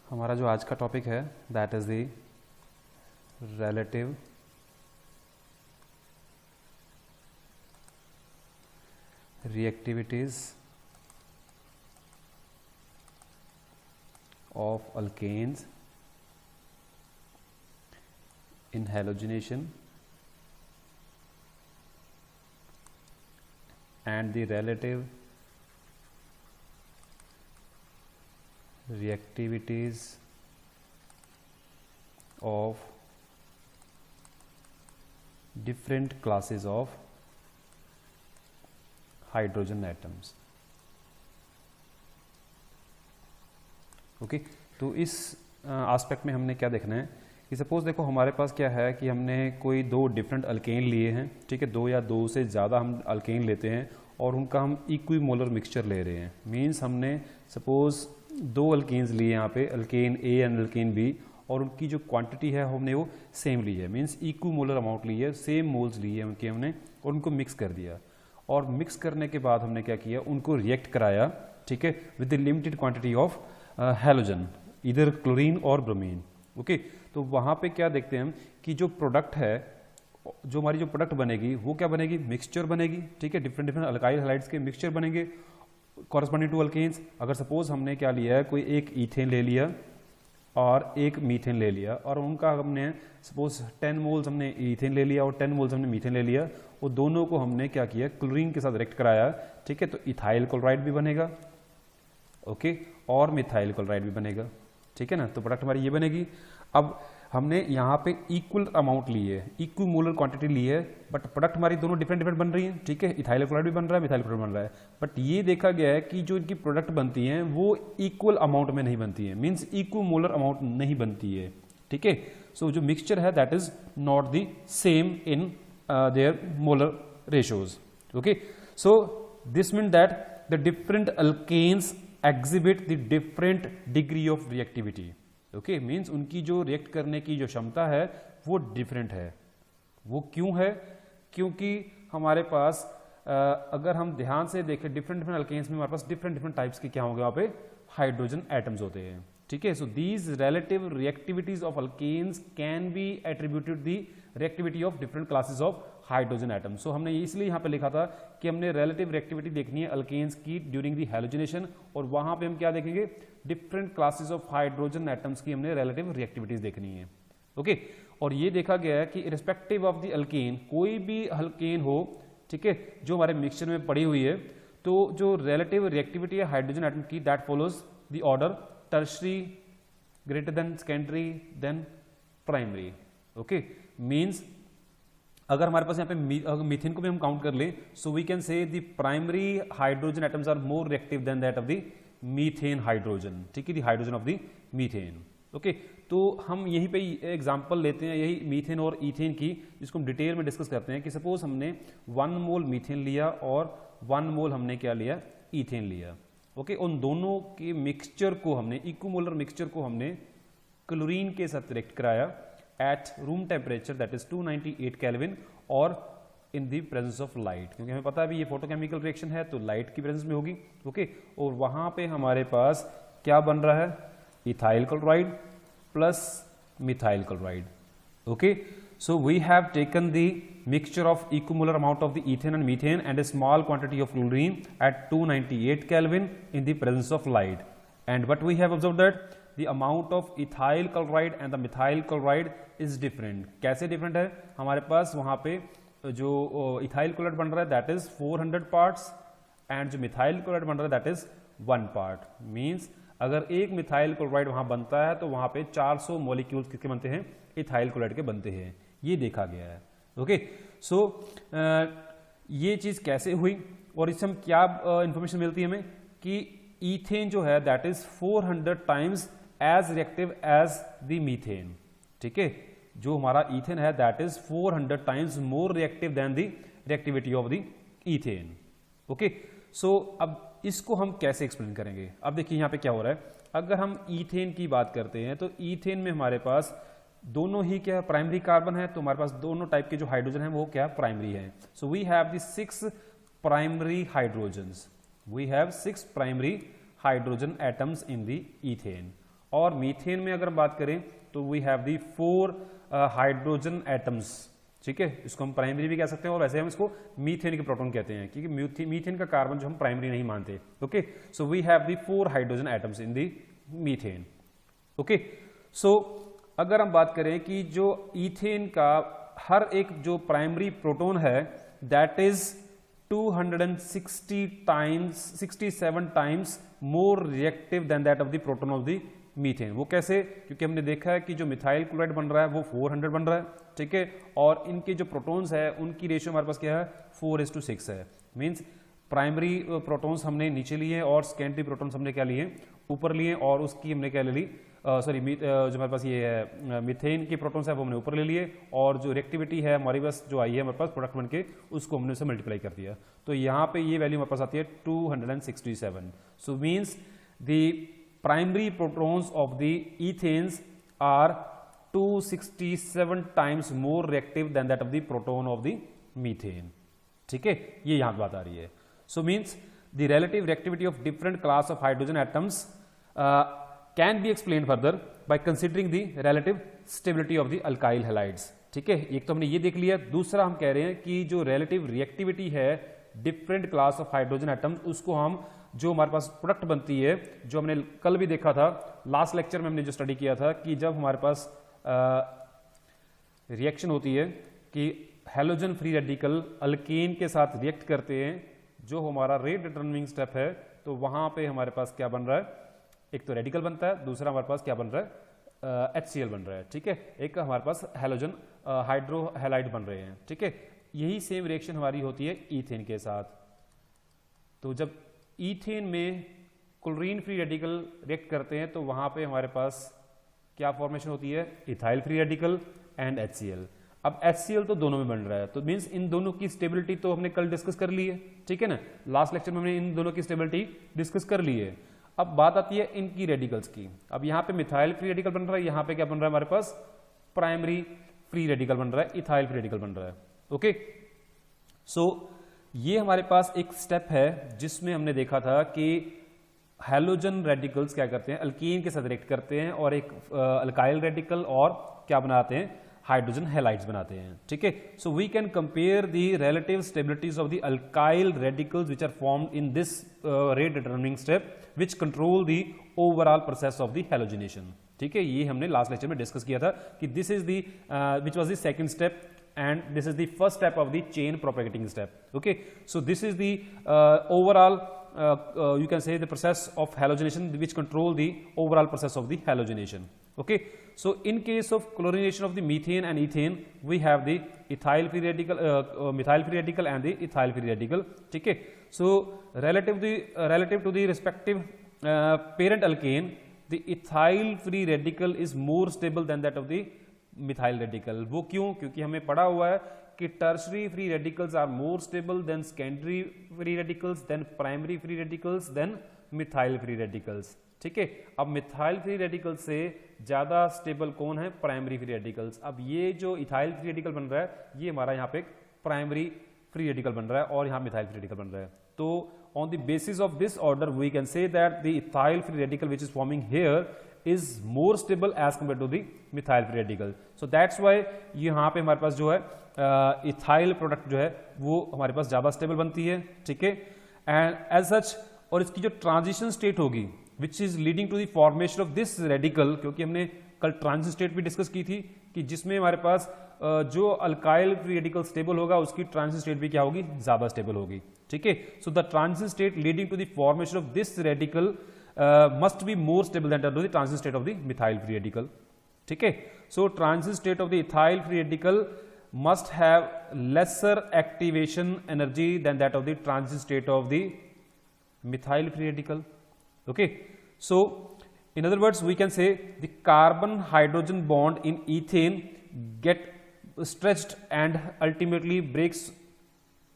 हमारा जो आज का टॉपिक है that is the relative reactivities of alkanes in halogenation and the relative reactivities of different classes of hydrogen atoms. Okay, तो इस एस्पेक्ट में हमने क्या देखना है कि सपोज देखो हमारे पास क्या है कि हमने कोई दो डिफरेंट अल्केन लिए हैं, ठीक है, दो या दो से ज़्यादा हम अल्केन लेते हैं और उनका हम इक्विमोलर मिक्सचर ले रहे हैं। मींस हमने सपोज दो अल्केन्स लिए यहाँ पे, alkane A and alkane B, और उनकी जो क्वांटिटी है हमने वो सेम ली है, मींस इक्विमोलर अमाउंट ली है, सेम मोल्स लिए हैं उनके हमने, और उनको मिक्स कर दिया। और मिक्स करने के बाद हमने क्या किया, उनको रिएक्ट कराया, ठीक है, with the limited quantity of halogen, इधर क्लोरीन और ब्रोमीन। ओके, तो वहाँ पे क्या देखते हैं हम कि जो प्रोडक्ट है, जो हमारी जो प्रोडक्ट बनेगी वो क्या बनेगी, मिक्सचर बनेगी, ठीक है, डिफरेंट डिफरेंट अल्काइल हैलाइड्स के मिक्सचर बनेंगे कॉरस्पॉन्डिंग टू अल्केन्स। अगर सपोज हमने क्या लिया है, कोई एक ईथेन ले लिया और एक मीथेन ले लिया, और उनका हमने सपोज 10 मोल्स हमने ईथेन ले लिया और 10 मोल्स हमने मीथेन ले लिया, वो दोनों को हमने क्या किया, क्लोरीन के साथ रिएक्ट कराया, ठीक है, तो इथाइल क्लोराइड भी बनेगा, ओके, और मिथाइल क्लोराइड भी बनेगा, ठीक है ना। तो प्रोडक्ट हमारी ये बनेगी। अब हमने यहाँ पे इक्वल अमाउंट ली है, इक्विमोलर क्वांटिटी ली है, बट प्रोडक्ट हमारी दोनों डिफरेंट डिफरेंट बन रही है, ठीक है, इथाइल क्लोराइड भी बन रहा है, मिथाइल क्लोराइड बन रहा है, बट ये देखा गया है कि जो इनकी प्रोडक्ट बनती हैं वो इक्वल अमाउंट में नहीं बनती है, मीन्स इक्विमोलर अमाउंट नहीं बनती है, ठीक है। सो जो मिक्सचर है that is not the same in their molar ratios. Okay, so this means that the different alkanes exhibit the different degree of reactivity. Okay, means उनकी जो रिएक्ट करने की जो क्षमता है वो डिफरेंट है। वो क्यों है? क्योंकि हमारे पास अगर हम ध्यान से देखें डिफरेंट डिफरेंट अल्केन्स में हमारे पास डिफरेंट डिफरेंट टाइप्स के क्या होंगे, वहाँ पे हाइड्रोजन एटम्स होते हैं, ठीक है। So these relative reactivities of alkanes can be attributed the reactivity of different classes of hydrogen atoms. So हमने इसलिए यहाँ पे लिखा था कि हमने रिलेटिव रिएक्टिविटी देखनी है अल्केन्स की ड्यूरिंग दी हैलोजिनेशन, और वहां पे हम क्या देखेंगे, different classes of hydrogen atoms की हमने रिलेटिव रिएक्टिविटीज देखनी है। ओके, और ये देखा गया है कि इरिस्पेक्टिव ऑफ द अल्केन, कोई भी अल्केन हो, ठीक है, जो हमारे मिक्सचर में पड़ी हुई है, तो जो रिलेटिव रिएक्टिविटी है हाइड्रोजन एटम की that follows the order tertiary greater than secondary than primary. Okay, means अगर हमारे पास यहाँ पे मीथेन को भी हम काउंट कर लें, so we can say the primary hydrogen atoms are more reactive than that of the methane hydrogen, ठीक है, the hydrogen of the methane. Okay, तो हम यहीं पे एग्जांपल लेते हैं यही मीथेन और ईथेन की, जिसको हम डिटेल में डिस्कस करते हैं कि सपोज हमने 1 मोल मीथेन लिया और 1 मोल हमने क्या लिया, ईथेन लिया। ओके, उन दोनों के मिक्सचर को हमने, इक्विमोलर मिक्सचर को हमने क्लोरीन के साथ रिएक्ट कराया at room temperature that is 298 Kelvin और in the presence of light, क्योंकि हमें पता है भी ये फोटोकेमिकल रिएक्शन है तो लाइट की प्रेजेंस में होगी। ओके, और वहां पे हमारे पास क्या बन रहा है, ethyl chloride plus methyl chloride. Okay, so we have taken the mixture of equimolar amount of the ethane and methane and a small quantity of chlorine at 298 Kelvin in the presence of light, and what we have observed that the amount of ethyl chloride and the methyl chloride is different। कैसे different है, हमारे पास वहाँ पे जो ethyl chloride बन रहा है that is 400 parts and जो मिथाइल क्लोराइड बन रहा है दैट इज 1 पार्ट। मीन्स अगर एक मिथाइल क्लोराइड वहाँ बनता है तो वहाँ पे 400 मॉलिक्यूल्स किसके बनते हैं, इथाइल क्लोराइड के बनते हैं, ये देखा गया है। ओके, सो ये चीज़ कैसे हुई और इससे हम क्या इंफॉर्मेशन मिलती है हमें कि ईथेन जो है that is 400 times as reactive as the methane, ठीक है, जो हमारा ईथेन है that is 400 times more reactive than the reactivity of the ethane. Okay, so अब इसको हम कैसे एक्सप्लेन करेंगे। अब देखिए यहाँ पे क्या हो रहा है, अगर हम ईथेन की बात करते हैं तो ईथेन में हमारे पास दोनों ही क्या प्राइमरी कार्बन है, तो हमारे पास दोनों टाइप के जो हाइड्रोजन है वो क्या प्राइमरी है। So we have the 6 primary hydrogens, we have 6 primary hydrogen atoms in the ethane, और मीथेन में अगर हम बात करें तो we have the 4 hydrogen atoms, ठीक है, इसको हम प्राइमरी भी कह सकते हैं और वैसे हम इसको मीथेन के प्रोटॉन कहते हैं क्योंकि मीथेन का कार्बन जो हम प्राइमरी नहीं मानते। Okay, so we have the 4 hydrogen atoms in the methane. Okay, so अगर हम बात करें कि जो ईथेन का हर एक जो प्राइमरी प्रोटॉन है that is 267 times more reactive than that of the proton of the methane. वो कैसे? क्योंकि हमने देखा है कि जो मिथाइल क्लोराइड बन रहा है वो 400 बन रहा है, ठीक है, और इनके जो प्रोटॉन्स है उनकी रेशियो हमारे पास क्या है 4:6 है। मींस प्राइमरी प्रोटॉन्स हमने नीचे लिए और सेकेंडरी प्रोटॉन्स हमने क्या लिए ऊपर लिए, और उसकी हमने क्या ले ली जो हमारे पास ये है मीथेन के प्रोटॉन्स है वो हमने ऊपर ले लिए, और जो रिएक्टिविटी है हमारे पास जो आई है हमारे पास प्रोडक्ट बन के उसको हमने उसे मल्टीप्लाई कर दिया। तो यहाँ पे ये वैल्यू हमारे पास आती है 267। So means the primary protons of the ethanes are 267 times more reactive than that of the proton of the methane, ठीक है, ये यहाँ बात आ रही है। So means the relative reactivity of different class of hydrogen atoms can be explained further by considering the relative stability of the alkyl halides, ठीक है, एक तो हमने ये देख लिया। दूसरा हम कह रहे हैं कि जो relative reactivity है different class of hydrogen atoms उसको हम जो हमारे पास प्रोडक्ट बनती है, जो हमने कल भी देखा था लास्ट लेक्चर में हमने जो स्टडी किया था कि जब हमारे पास रिएक्शन होती है कि हैलोजन फ्री रेडिकल अल्केन के साथ रिएक्ट करते हैं, जो हमारा रेट डिटरमिनिंग स्टेप है, तो वहां पे हमारे पास क्या बन रहा है, एक तो रेडिकल बनता है, दूसरा हमारे पास क्या बन रहा है HCl बन रहा है, ठीक है, एक हमारे पास हैलोजन हाइड्रो हैलाइड बन रहे हैं, ठीक है। यही सेम रिएक्शन हमारी होती है ईथेन के साथ। तो जब ईथेन में क्लोरीन फ्री रेडिकल रिएक्ट करते हैं तो वहां पे हमारे पास क्या फॉर्मेशन होती है, ethyl free radical and HCl। अब HCl तो दोनों में बन रहा है, तो मींस इन दोनों की स्टेबिलिटी तो हमने कल डिस्कस कर ली है, ठीक है ना, लास्ट लेक्चर में हमने इन दोनों की स्टेबिलिटी डिस्कस कर ली है। अब बात आती है इनकी रेडिकल्स की। अब यहाँ पे मिथाइल फ्री रेडिकल बन रहा है, यहाँ पे क्या बन रहा है हमारे पास प्राइमरी फ्री रेडिकल बन रहा है, इथाइल फ्री रेडिकल बन रहा है। ओके, सो ये हमारे पास एक स्टेप है जिसमें हमने देखा था कि हैलोजन रेडिकल्स क्या करते हैं, अल्कीन के साथ रिएक्ट करते हैं और एक अल्काइल रेडिकल और क्या बनाते हैं, हाइड्रोजन हैलाइड्स बनाते हैं, ठीक है। So we can compare the relative stabilities of the alkyl radicals which are formed in this rate determining step which control the overall process of the halogenation, ठीक है। ये हमने लास्ट लेक्चर में discuss किया था कि this is the which was the second step and this is the first step of the chain propagating step. Okay, so this is the overall you can say the process of halogenation which control the overall process of the halogenation. Okay, so in case of chlorination of the methane and ethane we have the ethyl free radical methyl free radical and the ethyl free radical, ठीक है। so relative to the respective parent alkane the ethyl free radical is more stable than that of the methyl radical. वो क्यों? क्योंकि हमें पढ़ा हुआ है कि tertiary free radicals are more stable than secondary free radicals than primary free radicals than methyl free radicals, ठीक है। अब मिथाइल फ्री रेडिकल से ज्यादा स्टेबल कौन है, प्राइमरी फ्री रेडिकल्स। अब ये जो इथाइल फ्री रेडिकल बन रहा है ये हमारा यहाँ पे प्राइमरी फ्री रेडिकल बन रहा है और यहाँ मिथाइल फ्री रेडिकल बन रहा है। तो on the basis of this order we can say that the ethyl free radical which is forming here is more stable as compared to the methyl free radical. So that's why यहाँ पे हमारे पास जो है ethyl product जो है वो हमारे पास ज़्यादा स्टेबल बनती है, ठीक है। एंड एज सच और इसकी जो ट्रांजिशन स्टेट होगी which is leading to the formation of this radical, क्योंकि हमने कल ट्रांजिशन स्टेट भी डिस्कस की थी कि जिसमें हमारे पास जो अल्काइल फ्री रेडिकल स्टेबल होगा उसकी ट्रांजिशन स्टेट भी क्या होगी, ज़्यादा स्टेबल होगी, ठीक है। So the transition state leading to the formation of this radical must be more stable than the transition state of the methyl free radical, ठीक है। So transition state of the ethyl free radical must have lesser activation energy than that of the transition state of the methyl free radical. Okay, so in other words we can say the carbon hydrogen bond in ethane get stretched and ultimately breaks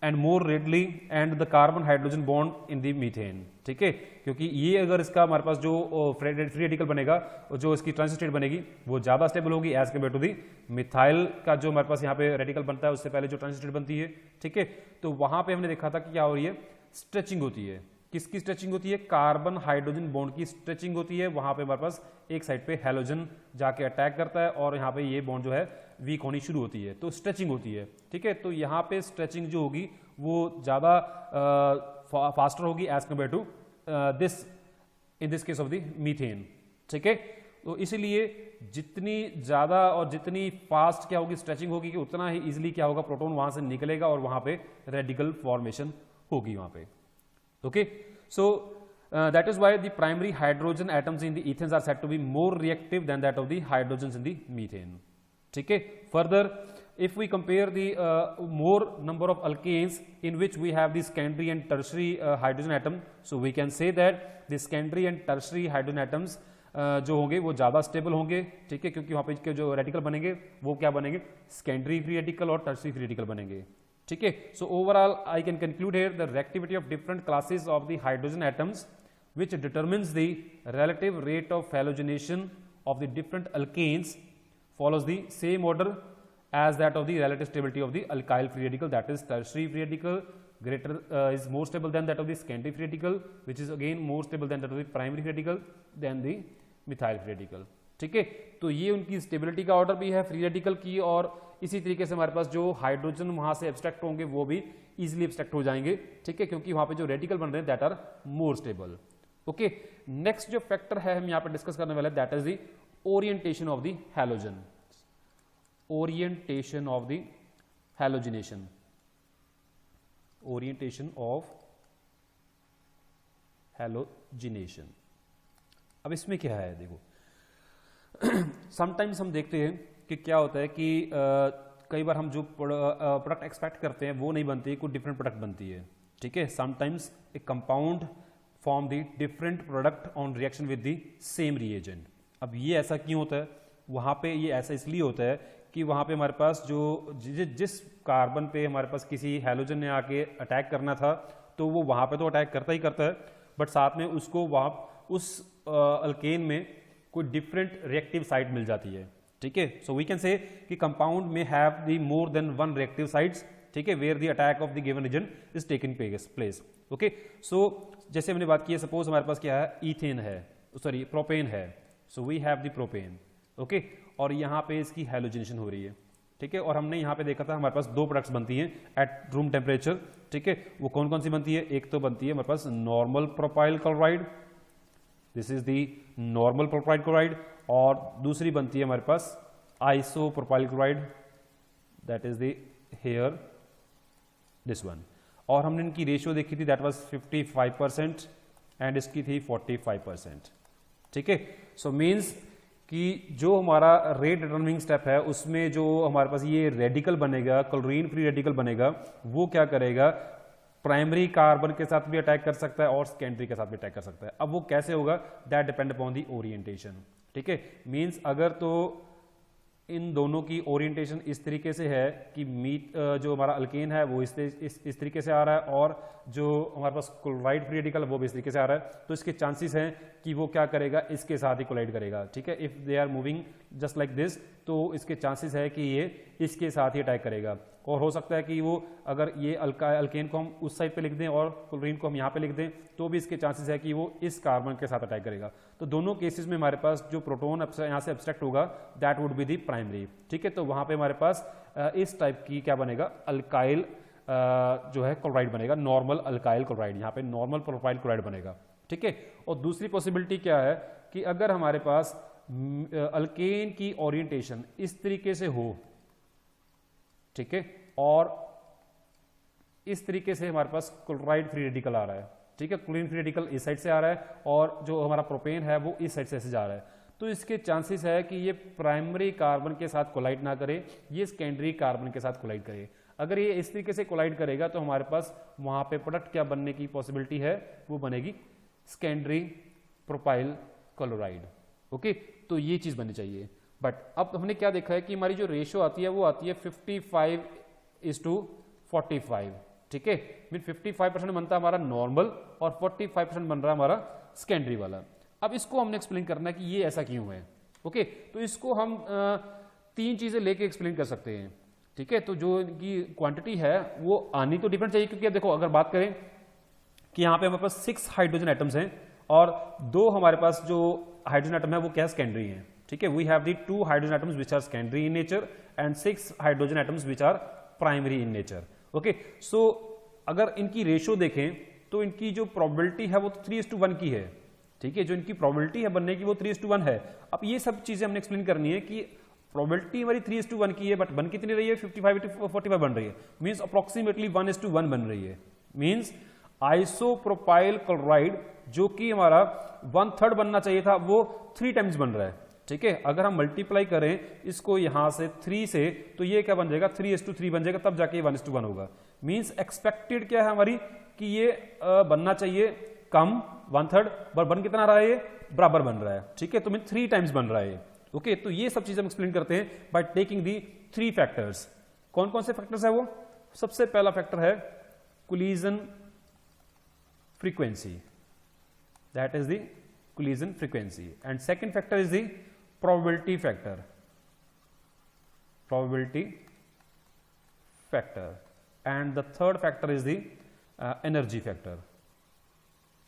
and more readily and the carbon hydrogen bond in the methane, ठीक है। क्योंकि ये अगर इसका हमारे पास जो free radical बनेगा जो इसकी ट्रांजिशन स्टेट बनेगी वो ज्यादा स्टेबल होगी as compare to the methyl का जो हमारे पास यहाँ पे रेडिकल बनता है उससे पहले जो ट्रांजिशन स्टेट बनती है, ठीक है। तो वहां पे हमने देखा था कि क्या हो रही है, स्ट्रेचिंग होती है, किसकी स्ट्रेचिंग होती है? कार्बन हाइड्रोजन बॉन्ड की स्ट्रेचिंग होती है। वहां पे हमारे पास एक साइड पे हैलोजन जाके अटैक करता है और यहाँ पे ये बॉन्ड जो है वीक होनी शुरू होती है, तो स्ट्रेचिंग होती है। ठीक है, तो यहाँ पे स्ट्रेचिंग जो होगी वो ज़्यादा फास्टर होगी as compare to this, in this case of the methane. ठीक है, तो इसलिए जितनी ज़्यादा और जितनी फास्ट क्या होगी स्ट्रेचिंग होगी कि उतना ही इजिली क्या होगा, प्रोटॉन वहां से निकलेगा और वहां पे रेडिकल फॉर्मेशन होगी वहां पे। Okay, so that is why the primary hydrogen atoms in the ethanes are said to be more reactive than that of the hydrogens in the methane. ठीक है, further if we compare the more number of alkanes in which we have the secondary and tertiary hydrogen atom, so we can say that the secondary and tertiary hydrogen atoms जो होंगे वो ज़्यादा stable होंगे। ठीक है, क्योंकि वहाँ पे जो रेडिकल बनेंगे वो क्या बनेंगे? सेकेंडरी फ्री रेडिकल और टर्शियरी फ्री रेडिकल बनेंगे। ठीक है, so overall I can conclude here the reactivity of different classes of the hydrogen atoms which determines the relative rate of halogenation of the different alkanes follows the same order as that of the relative stability of the alkyl free radical, that is tertiary free radical greater is more stable than that of the secondary free radical, which is again more stable than that of the primary free radical than the methyl free radical। ठीक है, तो ये उनकी stability का order भी है free radical की, और इसी तरीके से हमारे पास जो हाइड्रोजन वहां से एब्स्ट्रैक्ट होंगे वो भी इजीली एब्स्ट्रैक्ट हो जाएंगे। ठीक है, क्योंकि वहां पे जो रेडिकल बन रहे हैं that are more stable. Okay, next जो फैक्टर है हम यहाँ पे डिस्कस करने वाले that is the orientation of the halogen, orientation of the halogenation, orientation of halogenation. अब इसमें क्या है देखो, समटाइम्स हम देखते हैं कि क्या होता है कि कई बार हम जो प्रोडक्ट एक्सपेक्ट करते हैं वो नहीं बनती, कोई डिफरेंट प्रोडक्ट बनती है। ठीक है, sometimes a compound form the different product on reaction with the same reagent. अब ये ऐसा क्यों होता है? वहाँ पे ये ऐसा इसलिए होता है कि वहाँ पे हमारे पास जो जिस कार्बन पे हमारे पास किसी हैलोजन ने आके अटैक करना था तो वो वहाँ पे तो अटैक करता ही करता है, बट साथ में उसको वहाँ उस अल्केन में कोई डिफरेंट रिएक्टिव साइट मिल जाती है। ठीक है, सो वी कैन से कि कंपाउंड में have the more than one reactive sites. ठीक है, where the attack of the given region is taking place. Okay, so जैसे हमने बात की है, सपोज हमारे पास क्या है, ईथेन है, सॉरी प्रोपेन है, so we have the propane. Okay, और यहाँ पे इसकी हैलोजिनेशन हो रही है। ठीक है, और हमने यहाँ पे देखा था हमारे पास दो प्रोडक्ट्स बनती हैं एट रूम टेम्परेचर। ठीक है, वो कौन कौन सी बनती है? एक तो बनती है हमारे पास normal propyl chloride, this is the normal propyl chloride, और दूसरी बनती है हमारे पास iso propyl chloride, that is the here this one. और हमने इनकी रेशियो देखी थी दैट वाज 55% एंड इसकी थी 45%। ठीक है, सो मीन्स कि जो हमारा रेट डिटरमिनिंग स्टेप है उसमें जो हमारे पास ये रेडिकल बनेगा, क्लोरीन फ्री रेडिकल बनेगा, वो क्या करेगा, प्राइमरी कार्बन के साथ भी अटैक कर सकता है और सेकेंडरी के साथ भी अटैक कर सकता है। अब वो कैसे होगा? That depend upon the orientation. ठीक है, मीन्स अगर तो इन दोनों की ओरिएंटेशन इस तरीके से है कि जो हमारा अल्केन है वो इस तरीके से आ रहा है और जो हमारे पास क्लोराइड फ्री रेडिकल वो भी इस तरीके से आ रहा है, तो इसके चांसेस हैं कि वो क्या करेगा, इसके साथ ही कोलाइड करेगा। ठीक है, if they are moving just like this, तो इसके चांसेस है कि ये इसके साथ ही अटैक करेगा। और हो सकता है कि वो अगर ये अल्केन को हम उस साइड पे लिख दें और क्लोरीन को हम यहाँ पे लिख दें तो भी इसके चांसेस है कि वो इस कार्बन के साथ अटैक करेगा। तो दोनों केसेस में हमारे पास जो प्रोटॉन यहाँ से एब्स्ट्रैक्ट होगा that would be the primary. ठीक है, तो वहाँ पे हमारे पास इस टाइप की क्या बनेगा, अल्काइल जो है क्लोराइड बनेगा, नॉर्मल अल्काइल क्लोराइड, यहाँ पे नॉर्मल प्रोपाइल क्लोराइड बनेगा। ठीक है, और दूसरी पॉसिबिलिटी क्या है कि अगर हमारे पास अल्केन की ओरिएंटेशन इस तरीके से हो, ठीक है, और इस तरीके से हमारे पास क्लोराइड फ्री रेडिकल आ रहा है। ठीक है, क्लोरीन फ्री रेडिकल इस साइड से आ रहा है और जो हमारा प्रोपेन है वो इस साइड से ऐसे जा रहा है, तो इसके चांसेस है कि ये प्राइमरी कार्बन के साथ कोलाइड ना करे, ये सेकेंडरी कार्बन के साथ कोलाइड करे। अगर ये इस तरीके से कोलाइड करेगा तो हमारे पास वहां पे प्रोडक्ट क्या बनने की पॉसिबिलिटी है, वो बनेगी सेकेंडरी प्रोपाइल क्लोराइड। ओके, तो ये चीज बननी चाहिए। बट अब हमने क्या देखा है कि हमारी जो रेशियो आती है वो आती है 55:45। ठीक है, मीन 55% बनता है हमारा नॉर्मल और 45% बन रहा है हमारा सेकेंडरी वाला। अब इसको हमने एक्सप्लेन करना है कि ये ऐसा क्यों है। ओके, तो इसको हम तीन चीजें लेके एक्सप्लेन कर सकते हैं। ठीक है, तो जो इनकी क्वांटिटी है वो आनी तो डिफरेंट चाहिए, क्योंकि अब देखो अगर बात करें कि यहाँ पे हमारे पास 6 हाइड्रोजन एटम्स हैं और 2 हमारे पास जो हाइड्रोजन एटम है वो क्या सेकेंडरी हैं, ठीक है। We have the 2 hydrogen atoms which are secondary in nature and 6 hydrogen atoms which are primary in nature. Okay, so अगर इनकी रेशियो देखें तो इनकी जो प्रोबेबिलिटी है वो तो 3:1 की है, ठीक है। जो इनकी प्रोबेबिलिटी है बनने की वो 3:1 है। अब ये सब चीजें हमने एक्सप्लेन करनी है कि प्रोबेबिलिटी हमारी 3:1 की है, बट बन कितनी रही है, 55:45 बन रही है, मीन्स अप्रोक्सीमेटली 1:1 बन रही है। मीन्स आइसोप्रोपाइल क्लोराइड जो कि हमारा 1/3 बनना चाहिए था वो 3 टाइम्स बन रहा है, ठीक है। अगर हम मल्टीप्लाई करें इसको यहां से 3 से तो ये क्या बन जाएगा, 3:3 बन जाएगा, तब जाके 1:1 होगा। मीन्स एक्सपेक्टेड क्या है हमारी कि ये बनना चाहिए कम 1/3, पर बन कितना रहा है, ये बराबर बन रहा है, ठीक है। तो मीन 3 टाइम्स बन रहा है। ओके, तो ये सब चीजें हम एक्सप्लेन करते हैं बाय टेकिंग दी 3 फैक्टर्स। कौन कौन से फैक्टर्स है वो, सबसे पहला फैक्टर है collision frequency, that is the collision frequency, and second factor is the probability factor, probability factor, and the third factor is the energy factor,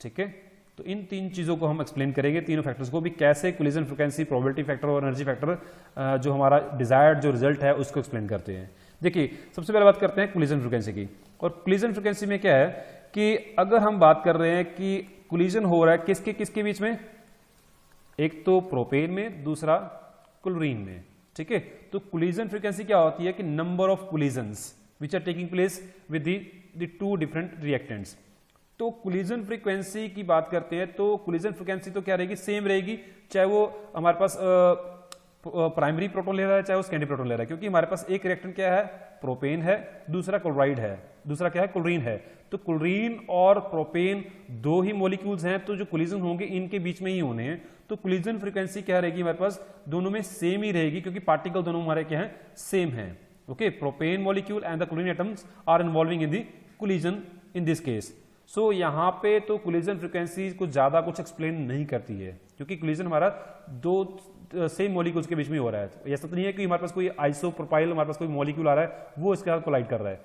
ठीक है। तो इन 3 चीजों को हम एक्सप्लेन करेंगे, तीनों फैक्टर्स को भी, कैसे कोलिजन फ्रीक्वेंसी, प्रोबेबिलिटी फैक्टर और एनर्जी फैक्टर जो हमारा डिजायर्ड जो रिजल्ट है उसको एक्सप्लेन करते हैं। देखिए, सबसे पहले बात करते हैं कोलिजन फ्रीक्वेंसी की। और कोलिजन फ्रीक्वेंसी में क्या है कि अगर हम बात कर रहे हैं कि कोलिजन हो रहा है किसके किसके बीच में, एक तो प्रोपेन में, दूसरा क्लोरीन में, ठीक है। तो कोलिजन फ्रीक्वेंसी क्या होती है कि number of collisions which are taking place with the 2 different reactants. तो कोलिजन फ्रीक्वेंसी की बात करते हैं तो कोलिजन फ्रीक्वेंसी तो क्या रहेगी, सेम रहेगी, चाहे वो हमारे पास प्राइमरी प्रोटॉन ले रहा है चाहे वो सेकेंडरी प्रोटॉन ले रहा है, क्योंकि हमारे पास एक रिएक्टेंट क्या है, प्रोपेन है, दूसरा क्लोराइड है, दूसरा क्या है, क्लोरीन है। तो क्लोरीन और प्रोपेन 2 ही मॉलिक्यूल्स हैं, तो जो कोलिजन होंगे इनके बीच में ही होने हैं। तो कोलिजन फ्रीक्वेंसी क्या रहेगी हमारे पास, दोनों में सेम ही रहेगी, क्योंकि पार्टिकल दोनों हमारे क्या है, सेम है। Okay, propane molecule and the chlorine atoms are involving in the collision in this case. So यहाँ पे तो कोलिजन फ्रीक्वेंसी कुछ ज्यादा कुछ एक्सप्लेन नहीं करती है, क्योंकि कोलिजन हमारा 2 सेम मॉलिक्यूल्स के बीच में हो रहा है। ऐसा तो नहीं है कि हमारे पास कोई आइसोप्रोपाइल हमारे पास कोई मॉलिक्यूल आ रहा है वो इसके साथ कोलाइड कर रहा है,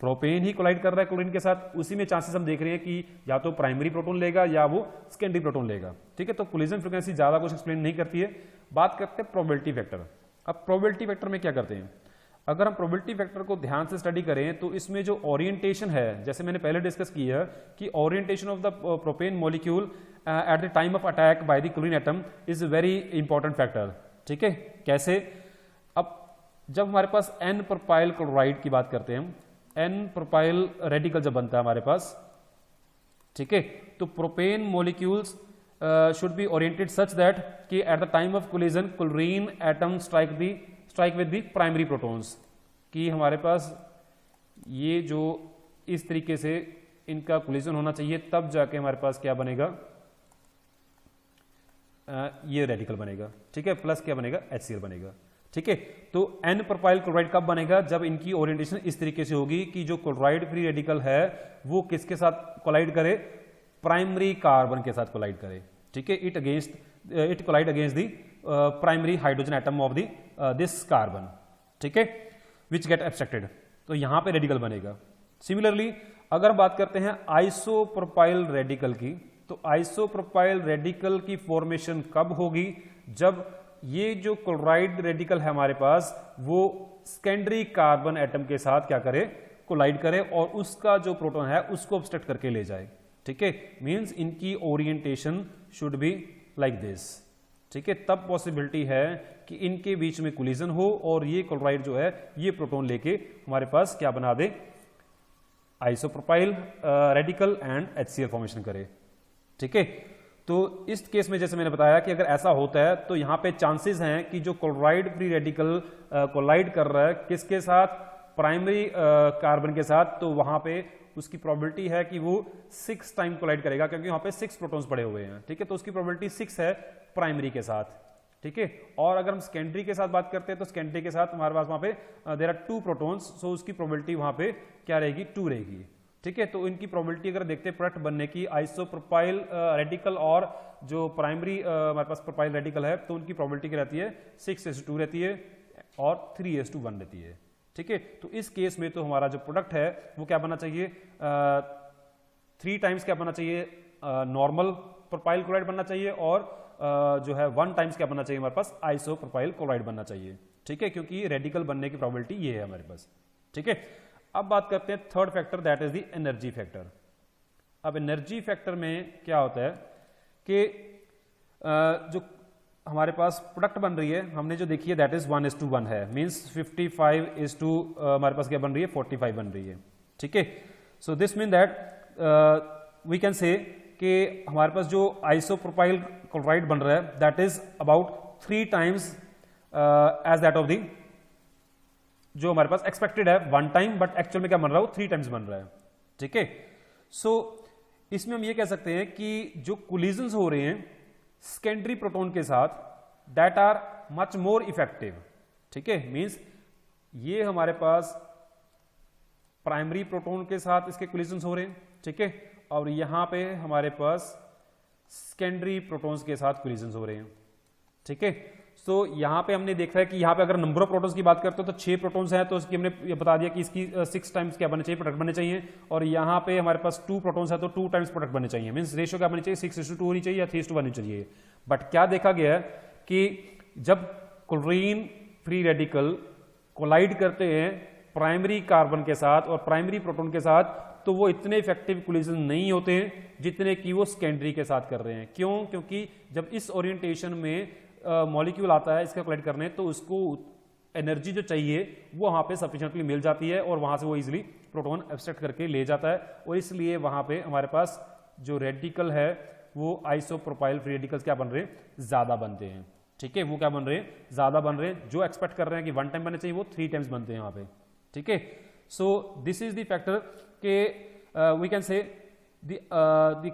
प्रोपेन ही कोलाइड कर रहा है क्लोरीन के साथ, उसी में चांसेस हम देख रहे हैं कि या तो प्राइमरी प्रोटॉन लेगा या वो सेकेंडरी प्रोटॉन लेगा, ठीक है। तो कोलिजन फ्रीक्वेंसी ज्यादा कुछ एक्सप्लेन नहीं करती है। बात करते हैं प्रोबेबिलिटी फैक्टर। अब प्रोबेबिलिटी फैक्टर में क्या करते हैं, अगर हम प्रोबेबिलिटी फैक्टर को ध्यान से स्टडी करें तो इसमें जो ओरिएंटेशन है, जैसे मैंने पहले डिस्कस किया कि orientation of the propane molecule eight the time of attack by the chlorine atom is very important factor, ठीक है। कैसे, अब जब हमारे पास एन प्रोपाइल क्लोराइड की बात करते हैं हम, एन प्रोपाइल रेडिकल जब बनता है हमारे पास, ठीक है, तो propane molecules should be oriented such that कि at the time of collision chlorine atom strike with the primary protons, कि हमारे पास ये जो इस तरीके से इनका कोलिजन होना चाहिए, तब जाके हमारे पास क्या बनेगा, ये रेडिकल बनेगा, ठीक है, प्लस क्या बनेगा, HCl बनेगा, ठीक है। तो एन प्रोपाइल क्लोराइड कब बनेगा, जब इनकी ओरिएंटेशन इस तरीके से होगी कि जो क्लोराइड फ्री रेडिकल है वो किसके साथ कोलाइड करे, प्राइमरी कार्बन के साथ कोलाइड करे, ठीक है। It collide against the primary hydrogen atom of the this carbon, ठीक है, विच गेट एब्स्ट्रैक्टेड, तो यहां पे रेडिकल बनेगा। सिमिलरली अगर बात करते हैं आइसोप्रोपाइल रेडिकल की, तो आइसोप्रोपाइल रेडिकल की फॉर्मेशन कब होगी, जब ये जो क्लोराइड रेडिकल है हमारे पास वो सेकेंडरी कार्बन एटम के साथ क्या करे, कोलाइड करे और उसका जो प्रोटॉन है उसको ऑब्स्ट्रक्ट करके ले जाए, ठीक है। मींस इनकी orientation should be like this, ठीक है। तब पॉसिबिलिटी है कि इनके बीच में कोलिजन हो और ये क्लोराइड जो है ये प्रोटॉन लेके हमारे पास क्या बना दे, isopropyl radical and HCl formation करे, ठीक है। तो इस केस में जैसे मैंने बताया कि अगर ऐसा होता है तो यहां पे चांसेस हैं कि जो क्लोराइड फ्री रेडिकल कोलाइड कर रहा है किसके साथ, प्राइमरी कार्बन के साथ, तो वहां पे उसकी प्रोबेबिलिटी है कि वो 6 टाइम कोलाइड करेगा, क्योंकि वहां पे 6 प्रोटॉन्स पड़े हुए हैं, ठीक है। तो उसकी प्रोबेबिलिटी 6 है प्राइमरी के साथ, ठीक है। और अगर हम सेकेंडरी के साथ बात करते हैं तो सेकेंडरी के साथ हमारे पास वहां पे देयर आर 2 प्रोटॉन्स, सो उसकी प्रोबेबिलिटी वहां पे क्या रहेगी, 2 रहेगी, ठीक है। तो इनकी प्रोबेबिलिटी अगर देखते हैं प्रोडक्ट बनने की आइसोप्रोपाइल रेडिकल और जो प्राइमरी हमारे पास प्रोपाइल रेडिकल है, तो उनकी प्रोबेबिलिटी क्या रहती है, 6:2 रहती है और 3:1 रहती है, ठीक है। तो इस केस में तो हमारा जो प्रोडक्ट है वो क्या बनना चाहिए, 3 टाइम्स क्या बनना चाहिए, नॉर्मल प्रोपाइल क्लोराइड बनना चाहिए, और जो है 1 टाइम्स क्या बनना चाहिए हमारे पास, आइसोप्रोपाइल क्लोराइड बनना चाहिए। ठीक है, क्योंकि रेडिकल बनने की प्रोबेबिलिटी ये है हमारे पास। ठीक है, अब बात करते हैं third factor, that is the energy factor. अब एनर्जी फैक्टर में क्या होता है कि जो हमारे पास प्रोडक्ट बन रही है, हमने जो देखी है दैट इज 1:1 है, मींस 55 हमारे पास क्या बन रही है, 45 बन रही है। ठीक है, so this mean that we can say कि हमारे पास जो आइसोप्रोपाइल क्लोराइड बन रहा है that is about 3 times as that of the, जो हमारे पास एक्सपेक्टेड है 1 टाइम, बट एक्चुअल में क्या बन रहा है, वो 3 टाइम्स बन रहा है। ठीक है, सो इसमें हम ये कह सकते हैं कि जो कोलिजन्स हो रहे हैं सेकेंडरी प्रोटॉन के साथ, that are much more effective. ठीक है, मींस ये हमारे पास प्राइमरी प्रोटॉन के साथ इसके कोलिजन्स हो रहे हैं। ठीक है, और यहां पे हमारे पास सेकेंडरी प्रोटॉन्स के साथ कोलिजन्स हो रहे हैं। ठीक है, सो यहां पे हमने देखा है कि यहां पे अगर नंबर ऑफ प्रोटॉन्स की बात करते हो तो 6 प्रोटॉन्स हैं, तो इसकी हमने ये बता दिया कि इसकी 6 टाइम्स क्या बनने चाहिए, प्रोडक्ट बनने चाहिए। और यहां पे हमारे पास 2 प्रोटॉन्स है तो 2 टाइम्स प्रोडक्ट बनने चाहिए, मींस रेशियो क्या बननी चाहिए, 6:2 होनी चाहिए या 3:1 होनी चाहिए। बट क्या देखा गया है कि जब क्लोरीन फ्री रेडिकल कोलाइड करते हैं प्राइमरी कार्बन के साथ और प्राइमरी प्रोटॉन के साथ, तो वो इतने इफेक्टिव कोलिजन नहीं होते हैं जितने कि वो सेकेंडरी के साथ कर रहे हैं। क्यों? क्योंकि जब इस ओरिएंटेशन में मॉलिक्यूल आता है इसका कोलाइड करने, तो उसको एनर्जी जो चाहिए वो वहां पे सफिशिएंटली मिल जाती है और वहां से वो इजीली प्रोटॉन एब्स्ट्रैक्ट करके ले जाता है, और इसलिए वहां पे हमारे पास जो रेडिकल है वो आइसोप्रोपाइल फ्री रेडिकल्स क्या बन रहे हैं, ज्यादा बनते हैं। ठीक है, वो क्या बन रहे हैं, ज्यादा बन रहे हैं। जो एक्सपेक्ट कर रहे हैं कि 1 टाइम बनने चाहिए वो 3 टाइम्स बनते हैं वहां पे। ठीक है, so this is the factor के we can say the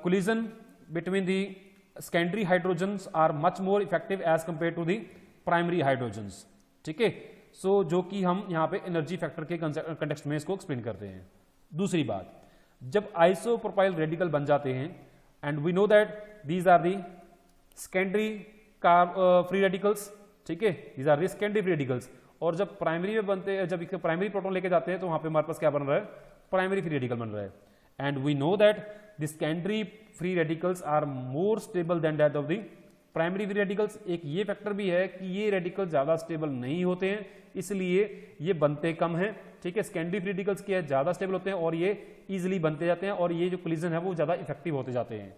collision between the secondary hydrogens are much more effective as compare to the primary hydrogens. ठीक है, सो जो कि हम यहाँ पे एनर्जी फैक्टर के कंटेक्स्ट में इसको एक्सप्लेन करते हैं। दूसरी बात, जब आइसोप्रोपाइल रेडिकल बन जाते हैं and we know that these are the secondary free radicals. ठीक है, these are the secondary free radicals, और जब प्राइमरी में बनते हैं, जब इसके प्राइमरी प्रोटॉन लेके जाते हैं तो वहां पे हमारे पास क्या बन रहा है, प्राइमरी फ्री रेडिकल बन रहा है। And we know that the secondary free radicals are more stable than that of the primary free radicals. एक ये फैक्टर भी है कि ये रेडिकल ज्यादा स्टेबल नहीं होते हैं, इसलिए ये बनते कम हैं। ठीक है, सेकेंडरी फ्री रेडिकल्स क्या है, ज्यादा स्टेबल होते हैं और ये इजिली बनते जाते हैं, और ये जो कोलिजन है वो ज्यादा इफेक्टिव होते जाते हैं।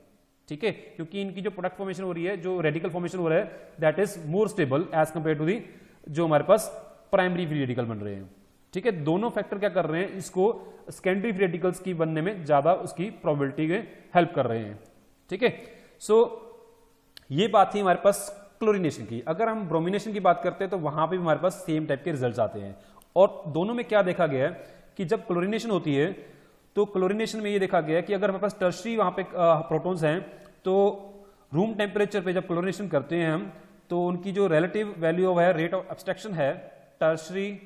ठीक है, क्योंकि इनकी जो प्रोडक्ट फॉर्मेशन हो रही है, जो रेडिकल फॉर्मेशन हो रहा है, that is more stable as compare to the जो हमारे पास प्राइमरी फ्री रेडिकल बन रहे हैं। ठीक है, दोनों फैक्टर क्या कर रहे हैं, इसको सेकेंडरी फ्री रेडिकल्स की बनने में ज्यादा उसकी प्रोबेबिलिटी में हेल्प कर रहे हैं। ठीक है, सो ये बात थी हमारे पास क्लोरीनेशन की। अगर हम ब्रोमिनेशन की बात करते हैं तो वहां पे भी हमारे पास सेम टाइप के रिजल्ट्स आते हैं, और दोनों में क्या देखा गया है कि जब क्लोरीनेशन होती है तो क्लोरीनेशन में ये देखा गया है कि अगर हमारे पास टर्शरी वहां पे प्रोटॉन्स हैं, तो रूम टेम्परेचर पे जब क्लोरीनेशन करते हैं हम, तो उनकी जो रिलेटिव वैल्यू है, रेट ऑफ एब्स्ट्रैक्शन है टर्शरी,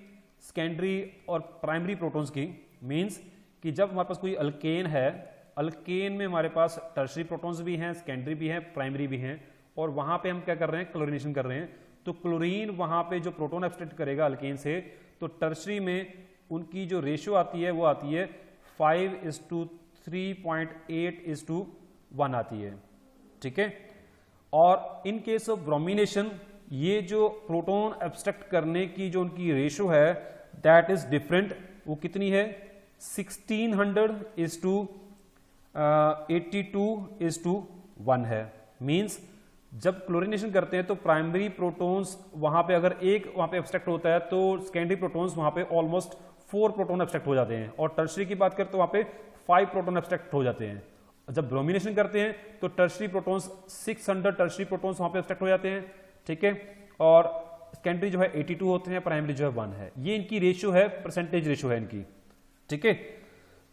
सेकेंडरी और प्राइमरी प्रोटॉन्स की, मींस कि जब हमारे पास कोई अल्केन है, अल्केन में हमारे पास टर्शरी प्रोटॉन्स भी हैं, सेकेंडरी भी हैं, प्राइमरी भी हैं, और वहां पे हम क्या कर रहे हैं, क्लोरीनेशन कर रहे हैं। तो क्लोरीन वहां पे जो प्रोटॉन एब्स्ट्रैक्ट करेगा अल्केन से, तो टर्शरी में उनकी जो रेशियो आती है वो आती है 5:3.8:1 आती है। ठीक है, और इन केस ऑफ ब्रोमिनेशन ये जो प्रोटॉन एब्स्ट्रैक्ट करने की जो उनकी रेशियो है दैट इज डिफरेंट। वो कितनी है, 1600:82:1 है। मींस जब क्लोरीनेशन करते हैं तो प्राइमरी प्रोटॉन्स वहां पे अगर एक वहां पे एब्स्ट्रैक्ट होता है तो सेकेंडरी प्रोटॉन्स वहां पे ऑलमोस्ट 4 प्रोटॉन एब्स्ट्रैक्ट हो जाते हैं, और टर्शरी की बात करें तो वहां पे 5 प्रोटॉन एब्स्ट्रैक्ट हो जाते हैं। जब ब्रोमिनेशन करते हैं तो टर्शरी प्रोटॉन्स 600 टर्शरी प्रोटॉन्स वहां पे एब्स्ट्रैक्ट हो जाते हैं। ठीक है, और सेकेंडरी जो है 82 होते हैं, प्राइमरी जो है 1 है। ये इनकी रेशियो है, परसेंटेज रेशियो है इनकी। ठीक है,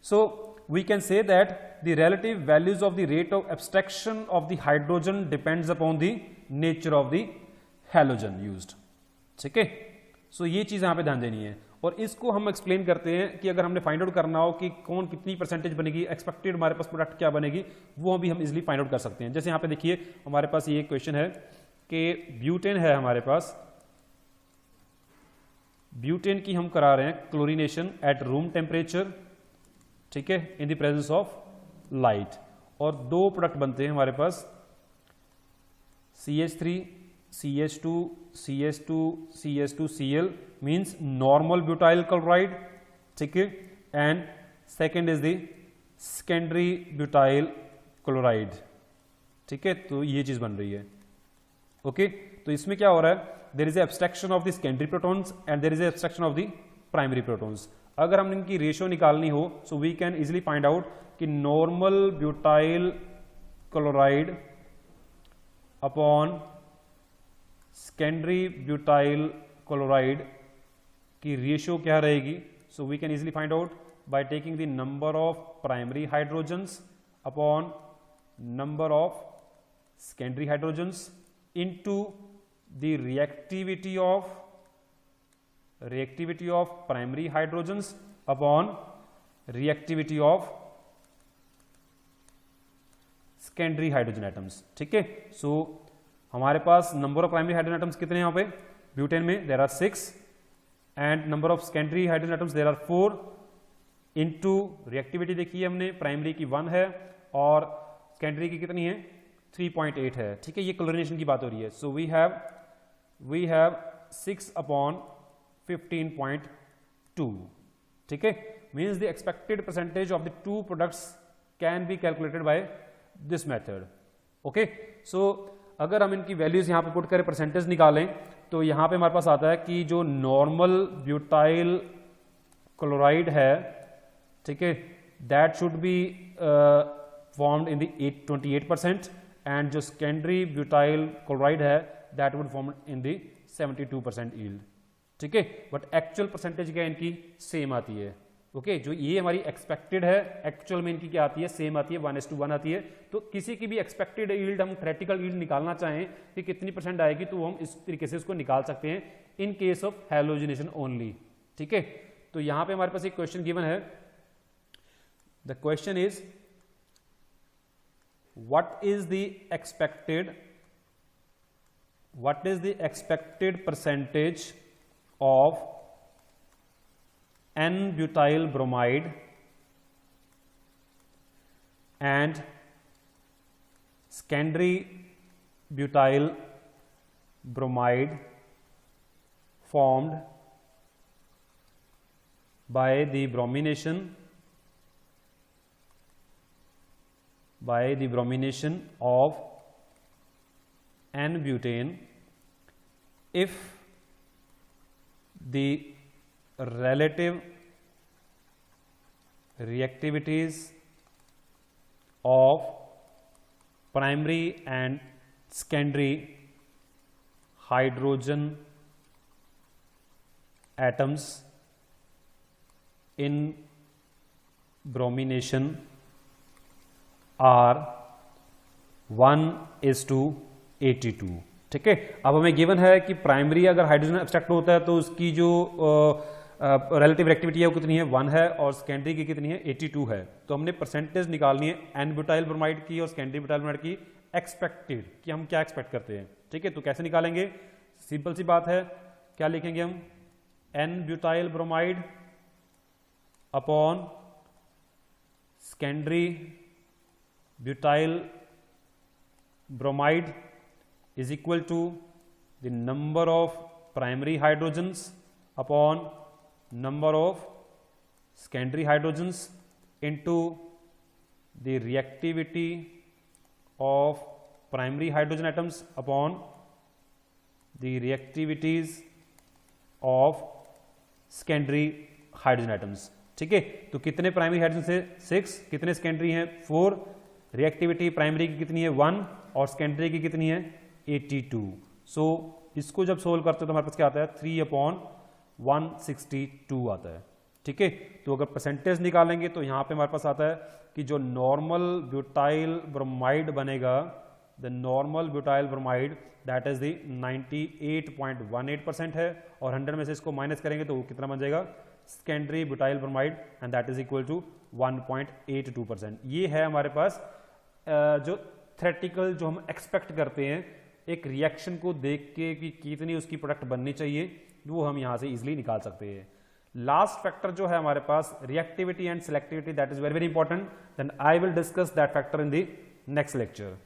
so we can say that the relative values of the rate of abstraction of the hydrogen depends upon the nature of the halogen used. ठीक है, सो ये चीज यहां पे ध्यान देनी है, और इसको हम एक्सप्लेन करते हैं कि अगर हमने फाइंड आउट करना हो कि कौन कितनी परसेंटेज बनेगी, एक्सपेक्टेड हमारे पास प्रोडक्ट क्या बनेगी, वो भी हम इजिली फाइंड आउट कर सकते हैं। जैसे यहाँ पे देखिए हमारे पास ये क्वेश्चन है कि ब्यूटेन है हमारे पास, ब्यूटेन की हम करा रहे हैं क्लोरीनेशन एट रूम टेम्परेचर। ठीक है, in the presence of light, और दो प्रोडक्ट बनते हैं हमारे पास CH3 CH2 CH2 CH2 Cl means normal butyl chloride, ठीक है, and second is the secondary butyl chloride, ठीक है। तो ये चीज बन रही है, ओके। तो इसमें क्या हो रहा है, there is abstraction of the secondary protons and there is abstraction of the primary protons. अगर हम इनकी रेशियो निकालनी हो so we can easily find out कि normal butyl chloride upon secondary butyl chloride की रेशियो क्या रहेगी। So we can easily find out by taking the number of primary hydrogens upon number of secondary hydrogens into the reactivity of primary hydrogens upon reactivity of secondary hydrogen atoms, ठीक है। So हमारे पास number of primary hydrogen atoms कितने हैं यहाँ पे, butane में there are 6 and number of secondary hydrogen atoms there are 4 into reactivity देखिए हमने, प्राइमरी की 1 है और सेकेंडरी की कितनी है 3.8 है, ठीक है। ये क्लोरीनेशन की बात हो रही है। सो वी हैव 6 अपॉन 15.2, ठीक है। Means the expected percentage of the two products can be calculated by this method, okay. So अगर हम इनकी वैल्यूज यहां पे पुट करें, परसेंटेज निकालें, तो यहां पे हमारे पास आता है कि जो नॉर्मल ब्यूटाइल क्लोराइड है, ठीक है, that should be formed in the 28% and जो सेकेंडरी ब्यूटाइल क्लोराइड है that would form in the 72% yield, ठीक है। बट एक्चुअल परसेंटेज क्या इनकी सेम आती है, ओके। जो ये हमारी एक्सपेक्टेड है, एक्चुअल में इनकी क्या आती है, सेम आती है, 1:1 आती है। तो किसी की भी एक्सपेक्टेड यील्ड, हम थ्योरेटिकल यील्ड निकालना चाहें कि कितनी परसेंट आएगी, तो हम इस तरीके से उसको निकाल सकते हैं in case of halogenation only, ठीक है। तो यहां पे हमारे पास एक क्वेश्चन गिवन है, the question is what is the expected percentage of N-butyl bromide and secondary butyl bromide formed by the bromination of N-butane if the relative reactivities of primary and secondary hydrogen atoms in bromination are 1:82, ठीक है। अब हमें given है कि primary अगर hydrogen abstract होता है तो उसकी जो रिलेटिव रिएक्टिविटी है वो कितनी है, 1 है, और सेकेंडरी की कितनी है, 82 है। तो हमने परसेंटेज निकालनी है एन ब्यूटाइल ब्रोमाइड की और सेकेंडरी ब्यूटाइल ब्रोमाइड की एक्सपेक्टेड, कि हम क्या एक्सपेक्ट करते हैं, ठीक है। तो कैसे निकालेंगे, सिंपल सी बात है, क्या लिखेंगे हम, n butyl bromide upon secondary butyl bromide is equal to the number of primary hydrogens upon number of secondary hydrogens into the reactivity of primary hydrogen atoms upon the reactivities of secondary hydrogen atoms, ठीक है। तो कितने primary hydrogen से 6, कितने secondary हैं 4, reactivity primary की कितनी है 1 और सेकेंडरी की कितनी है 82। सो इसको जब सोल्व करते हैं तो हमारे पास क्या आता है 3/162 आता है, ठीक है। तो अगर परसेंटेज निकालेंगे तो यहाँ पे हमारे पास आता है कि जो नॉर्मल ब्यूटाइल ब्रोमाइड बनेगा, the normal butyl bromide that is the 98.18% है, और 100 में से इसको माइनस करेंगे तो कितना बन जाएगा, secondary butyl bromide, and that is equal to 1.82%। ये है हमारे पास जो थ्योरेटिकल जो हम एक्सपेक्ट करते हैं एक रिएक्शन को देख के कि कितनी उसकी प्रोडक्ट बननी चाहिए, वो हम यहाँ से इजीली निकाल सकते हैं। लास्ट फैक्टर जो है हमारे पास reactivity and selectivity, that is very very important, then I will discuss that factor in the next lecture.